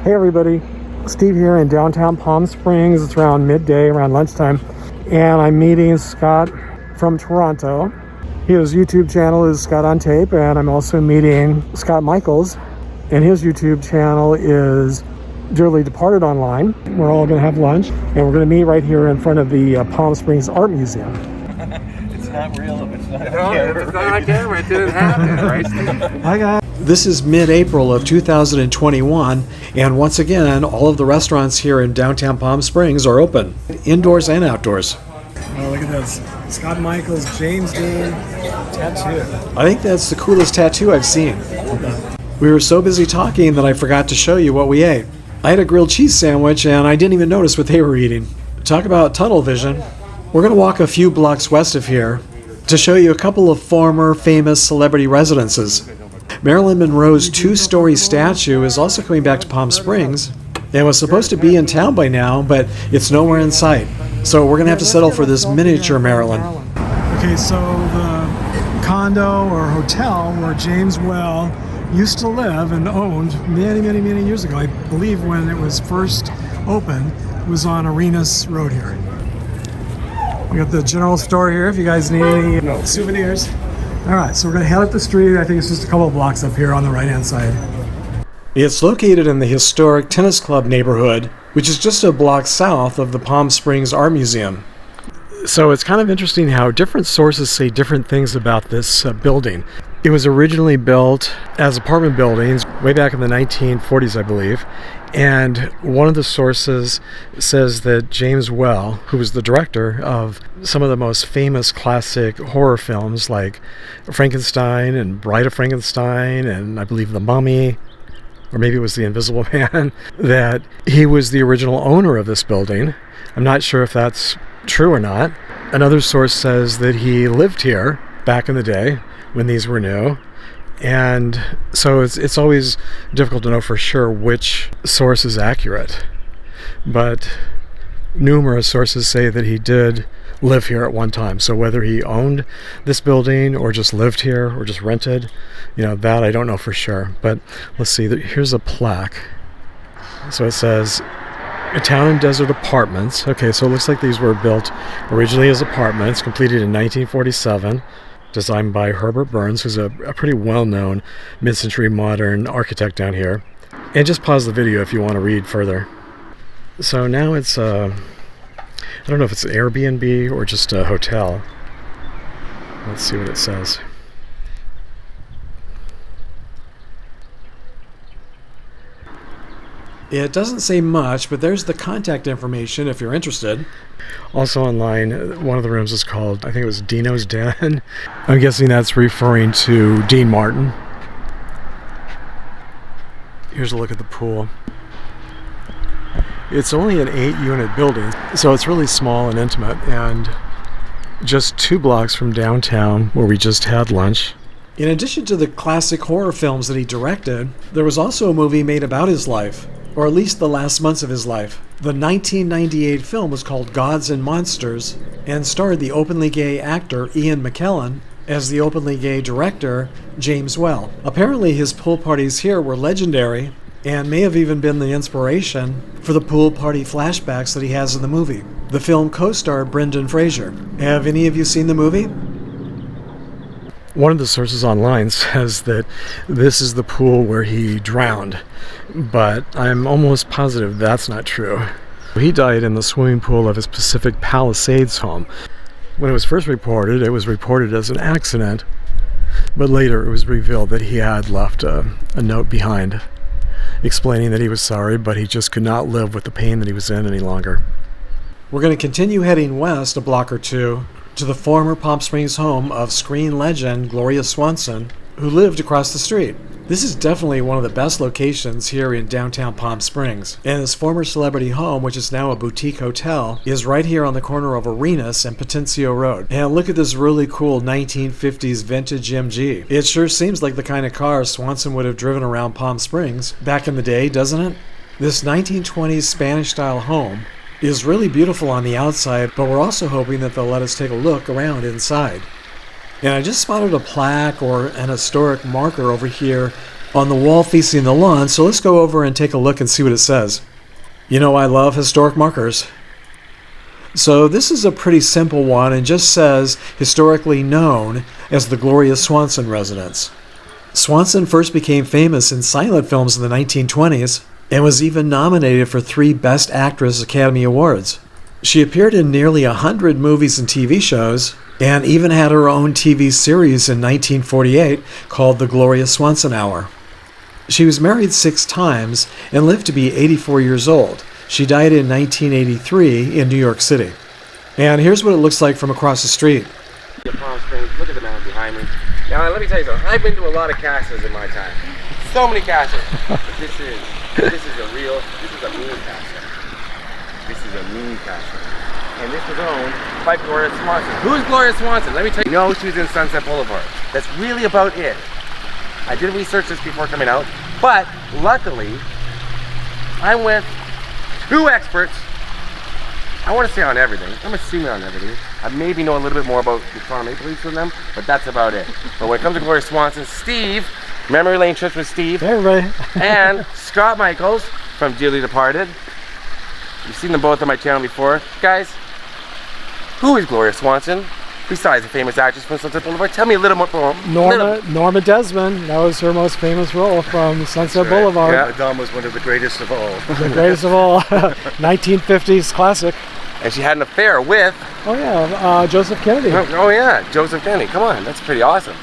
Hey everybody, Steve here in downtown Palm Springs. It's around midday, around lunchtime, and I'm meeting Scott from Toronto. His YouTube channel is Scott on Tape, and I'm also meeting Scott Michaels, and his YouTube channel is Dearly Departed Online. We're all going to have lunch, and we're going to meet right here in front of the Palm Springs Art Museum. It's not real if it's not on camera. If it's not on camera, it didn't happen, right, Steve? Hi guys. This is mid-April of 2021, and once again, all of the restaurants here in downtown Palm Springs are open, indoors and outdoors. Oh, look at this. Scott Michaels, James Dean tattoo. I think that's the coolest tattoo I've seen. We were so busy talking that I forgot to show you what we ate. I had a grilled cheese sandwich, and I didn't even notice what they were eating. Talk about tunnel vision. We're going to walk a few blocks west of here to show you a couple of former famous celebrity residences. Marilyn Monroe's two-story statue is also coming back to Palm Springs and was supposed to be in town by now, but it's nowhere in sight. So we're going to have to settle for this miniature Marilyn. Okay, so the condo or hotel where James Well used to live and owned many years ago, I believe when it was first opened, was on Arenas Road here. We got the general store here if you guys need any souvenirs. All right, so we're going to head up the street. I think it's just a couple of blocks up here on the right-hand side. It's located in the historic Tennis Club neighborhood, which is just a block south of the Palm Springs Art Museum. So it's kind of interesting how different sources say different things about this building. It was originally built as apartment buildings way back in the 1940s, I believe. And one of the sources says that James Well, who was the director of some of the most famous classic horror films like Frankenstein and Bride of Frankenstein and I believe The Mummy, or maybe it was The Invisible Man, that he was the original owner of this building. I'm not sure if that's true or not. Another source says that he lived here back in the day when these were new. And so it's always difficult to know for sure which source is accurate. But numerous sources say that he did live here at one time. So whether he owned this building or just lived here or just rented, that I don't know for sure. But let's see, here's a plaque. So it says Town and Desert Apartments. Okay, so it looks like these were built originally as apartments, completed in 1947. Designed by Herbert Burns, who's a pretty well-known mid-century modern architect down here. And just pause the video if you want to read further. So now it's, I don't know if it's Airbnb or just a hotel. Let's see what it says. It doesn't say much, but there's the contact information if you're interested. Also online, one of the rooms is called, I think it was Dino's Den. I'm guessing that's referring to Dean Martin. Here's a look at the pool. It's only an 8-unit building, so it's really small and intimate, and just 2 blocks from downtown where we just had lunch. In addition to the classic horror films that he directed, there was also a movie made about his life, or at least the last months of his life. The 1998 film was called Gods and Monsters and starred the openly gay actor Ian McKellen as the openly gay director James Well. Apparently his pool parties here were legendary and may have even been the inspiration for the pool party flashbacks that he has in the movie. The film co-starred Brendan Fraser. Have any of you seen the movie? One of the sources online says that this is the pool where he drowned, but I'm almost positive that's not true. He died in the swimming pool of his Pacific Palisades home. When it was first reported, it was reported as an accident, but later it was revealed that he had left a note behind, explaining that he was sorry, but he just could not live with the pain that he was in any longer. We're going to continue heading west a block or two to the former Palm Springs home of screen legend Gloria Swanson, who lived across the street. This is definitely one of the best locations here in downtown Palm Springs. And this former celebrity home, which is now a boutique hotel, is right here on the corner of Arenas and Patencio Road. And look at this really cool 1950s vintage MG. It sure seems like the kind of car Swanson would have driven around Palm Springs back in the day, doesn't it? This 1920s Spanish-style home is really beautiful on the outside, but we're also hoping that they'll let us take a look around inside. And I just spotted a plaque or an historic marker over here on the wall facing the lawn, so let's go over and take a look and see what it says. You know I love historic markers. So this is a pretty simple one and just says historically known as the Gloria Swanson residence. Swanson first became famous in silent films in the 1920s and was even nominated for 3 Best Actress Academy Awards. She appeared in nearly 100 movies and TV shows, and even had her own TV series in 1948 called The Gloria Swanson Hour. She was married 6 times and lived to be 84 years old. She died in 1983 in New York City. And here's what it looks like from across the street. Palm Springs, look at the mountain behind me. Now let me tell you something, I've been to a lot of castles in my time. So many castles. But this is a mean castle. This is a mean castle. And this was owned by Gloria Swanson. Who is Gloria Swanson? Let me tell you. No, she was in Sunset Boulevard. That's really about it. I did research this before coming out, but luckily, I went 2 experts. I want to say on everything. I'm assuming on everything. I maybe know a little bit more about the Toronto Maple Leafs than them, but that's about it. But when it comes to Gloria Swanson, Steve, Memory Lane Trips with Steve, Hey, everybody. and Scott Michaels from Dearly Departed. You've seen them both on my channel before. Guys, who is Gloria Swanson? Besides the famous actress from Sunset Boulevard, tell me a little more. Norma Desmond. That was her most famous role from Sunset Right. Boulevard. Yeah. Madame was one of the greatest of all. The greatest of all. 1950s classic. And she had an affair with, Oh yeah, Joseph Kennedy. oh yeah, Joseph Kennedy. Come on, that's pretty awesome.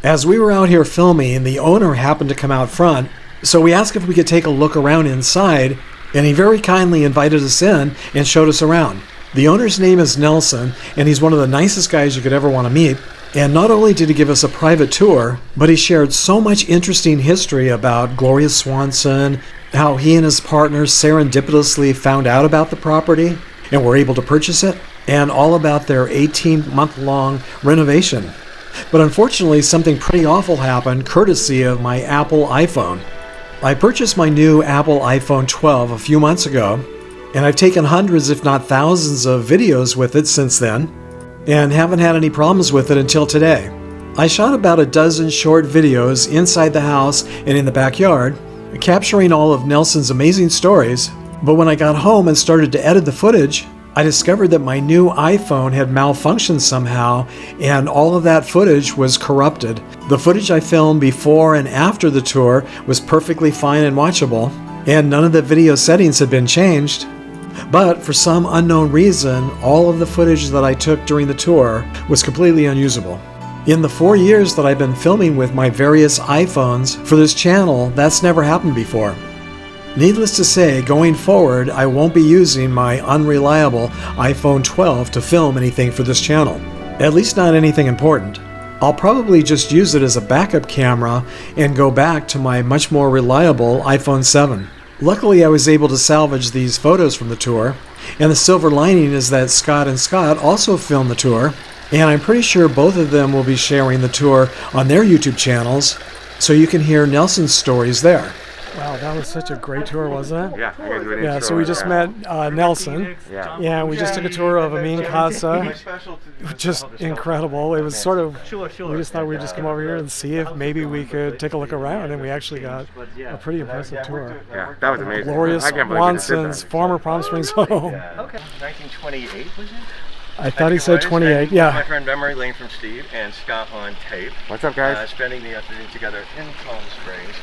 As we were out here filming, the owner happened to come out front, so we asked if we could take a look around inside, and he very kindly invited us in and showed us around. The owner's name is Nelson, and he's one of the nicest guys you could ever want to meet. And not only did he give us a private tour, but he shared so much interesting history about Gloria Swanson, how he and his partner serendipitously found out about the property and were able to purchase it, and all about their 18-month-long renovation. But unfortunately, something pretty awful happened courtesy of my Apple iPhone. I purchased my new Apple iPhone 12 a few months ago, and I've taken hundreds if not thousands of videos with it since then, and haven't had any problems with it until today. I shot about a dozen short videos inside the house and in the backyard, capturing all of Nelson's amazing stories, but when I got home and started to edit the footage, I discovered that my new iPhone had malfunctioned somehow, and all of that footage was corrupted. The footage I filmed before and after the tour was perfectly fine and watchable, and none of the video settings had been changed. But for some unknown reason, all of the footage that I took during the tour was completely unusable. In the 4 years that I've been filming with my various iPhones for this channel, that's never happened before. Needless to say, going forward, I won't be using my unreliable iPhone 12 to film anything for this channel. At least not anything important. I'll probably just use it as a backup camera and go back to my much more reliable iPhone 7. Luckily, I was able to salvage these photos from the tour, and the silver lining is that Scott and Scott also filmed the tour, and I'm pretty sure both of them will be sharing the tour on their YouTube channels, so you can hear Nelson's stories there. Wow, that was such a great tour, wasn't it? Yeah, I gotta do an Yeah, intro, so we just met Nelson. Yeah. Yeah, we just took a tour of Amin Casa. Just incredible. It was sort of, we just thought we'd just come over here and see if maybe we could take a look around, and we actually got a pretty impressive tour. Yeah, that was amazing. Gloria I can't believe we just did Swanson's that. former Palm Springs home. Okay. 1928 was it? I thought he said 28, My yeah. friend Memory Lane from Steve and Scott on tape. What's up, guys? Spending the afternoon together in Palm Springs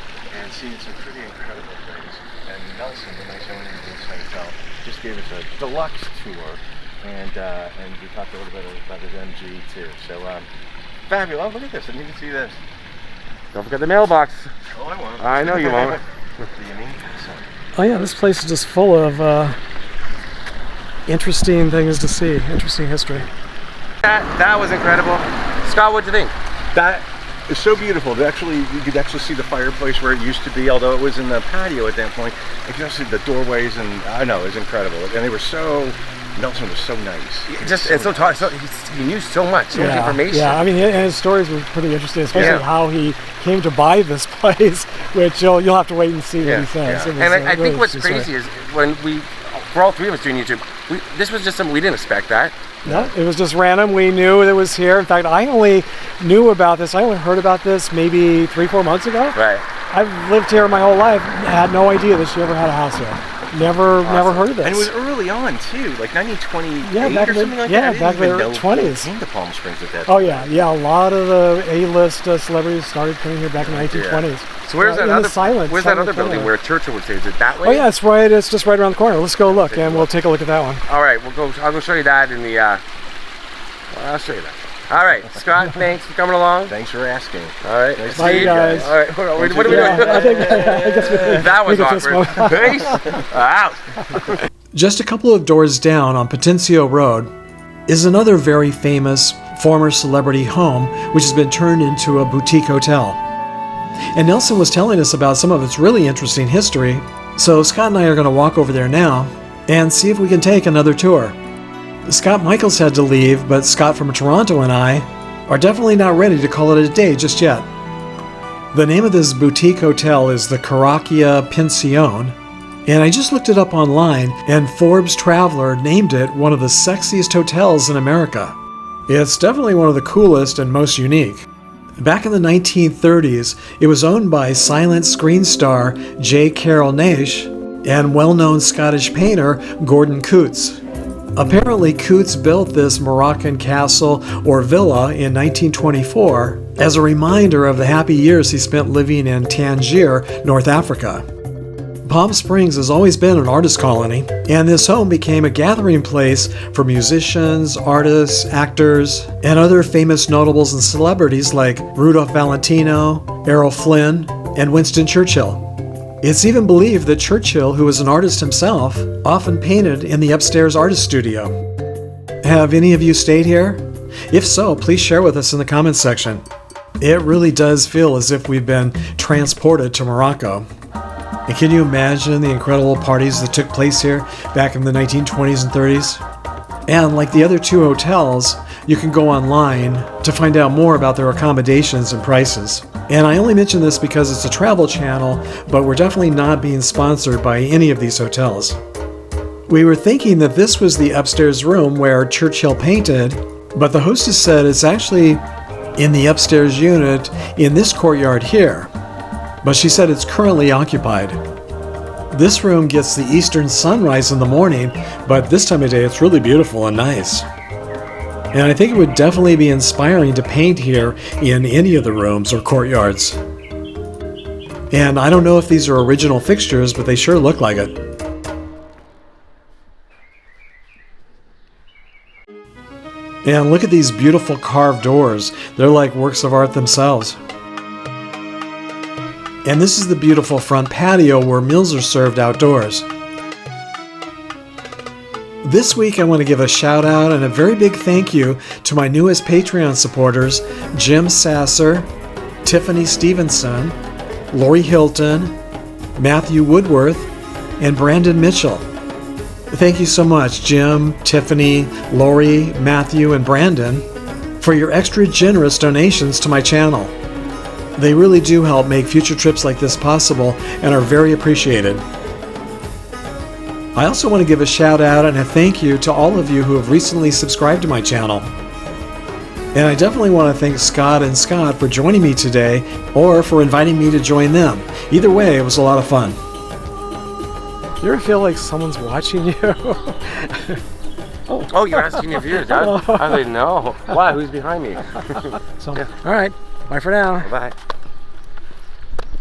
and seeing some pretty incredible things. And Nelson, the nice owner of this hotel, just gave us a deluxe tour, and we talked a little bit about his MG too. So fabulous! Oh, look at this! I need to see this. Don't forget the mailbox. Oh, I won't. I know you won't. The Amin Casa. Oh yeah, this place is just full of interesting things to see, interesting history. That was incredible. Scott, what'd you think? That is so beautiful. Actually, you could actually see the fireplace where it used to be, although it was in the patio at that point. You could also see the doorways, and I know, it was incredible. And they were so, Nelson was so nice. It's so tall. He knew so much information. Yeah, I mean, and his stories were pretty interesting, especially how he came to buy this place, which you'll have to wait and see what he says. Yeah. It was, And I really think what's interesting crazy is when we for all three of us doing YouTube, this was just something we didn't expect that. No, it was just random. We knew it was here. In fact, I only knew about this. I only heard about this maybe 3-4 months ago. Right. I've lived here my whole life. Had no idea that she ever had a house here. Never heard of this. And it was early on too, like 1928 back or in the- something like yeah, that. back in the 20s. Came to Palm Springs at that. Oh yeah, a lot of the A-list celebrities started coming here back in the 1920s. So where's that in other? the silent, where's that silent other building corner. where Churchill would say? Is it that way? Oh yeah, it's right. It's just right around the corner. Let's go look, and we'll take a look at that one. All right, we'll go. I'll go show you that in the. I'll show you that. All right, Scott. Thanks for coming along. Thanks for asking. All right. Nice to Bye, see you guys. All right. Hold on. What are we doing? I guess That was we can fist awkward. bump. Peace out. Just a couple of doors down on Patencio Road is another very famous former celebrity home, which has been turned into a boutique hotel. And Nelson was telling us about some of its really interesting history, so Scott and I are going to walk over there now and see if we can take another tour. Scott Michaels had to leave, but Scott from Toronto and I are definitely not ready to call it a day just yet. The name of this boutique hotel is the Karakia Pincion, and I just looked it up online, and Forbes Traveler named it one of the sexiest hotels in America. It's definitely one of the coolest and most unique. Back in the 1930s, it was owned by silent screen star J. Carrol Naish and well-known Scottish painter Gordon Coutts. Apparently, Coutts built this Moroccan castle or villa in 1924 as a reminder of the happy years he spent living in Tangier, North Africa. Palm Springs has always been an artist colony, and this home became a gathering place for musicians, artists, actors, and other famous notables and celebrities like Rudolph Valentino, Errol Flynn, and Winston Churchill. It's even believed that Churchill, who was an artist himself, often painted in the upstairs artist studio. Have any of you stayed here? If so, please share with us in the comments section. It really does feel as if we've been transported to Morocco. And can you imagine the incredible parties that took place here back in the 1920s and 30s? And like the other two hotels, you can go online to find out more about their accommodations and prices. And I only mention this because it's a travel channel, but we're definitely not being sponsored by any of these hotels. We were thinking that this was the upstairs room where Churchill painted, but the hostess said it's actually in the upstairs unit in this courtyard here. But she said it's currently occupied. This room gets the eastern sunrise in the morning, but this time of day it's really beautiful and nice. And I think it would definitely be inspiring to paint here in any of the rooms or courtyards. And I don't know if these are original fixtures, but they sure look like it. And look at these beautiful carved doors. They're like works of art themselves. And this is the beautiful front patio where meals are served outdoors. This week I want to give a shout out and a very big thank you to my newest Patreon supporters, Jim Sasser, Tiffany Stevenson, Lori Hilton, Matthew Woodworth, and Brandon Mitchell. Thank you so much, Jim, Tiffany, Lori, Matthew, and Brandon, for your extra generous donations to my channel. They really do help make future trips like this possible and are very appreciated. I also want to give a shout out and a thank you to all of you who have recently subscribed to my channel. And I definitely want to thank Scott and Scott for joining me today or for inviting me to join them. Either way, it was a lot of fun. You ever feel like someone's watching you? Oh, you're asking your viewers. I didn't know. Why? Who's behind me? So, all right. Bye for now. Bye.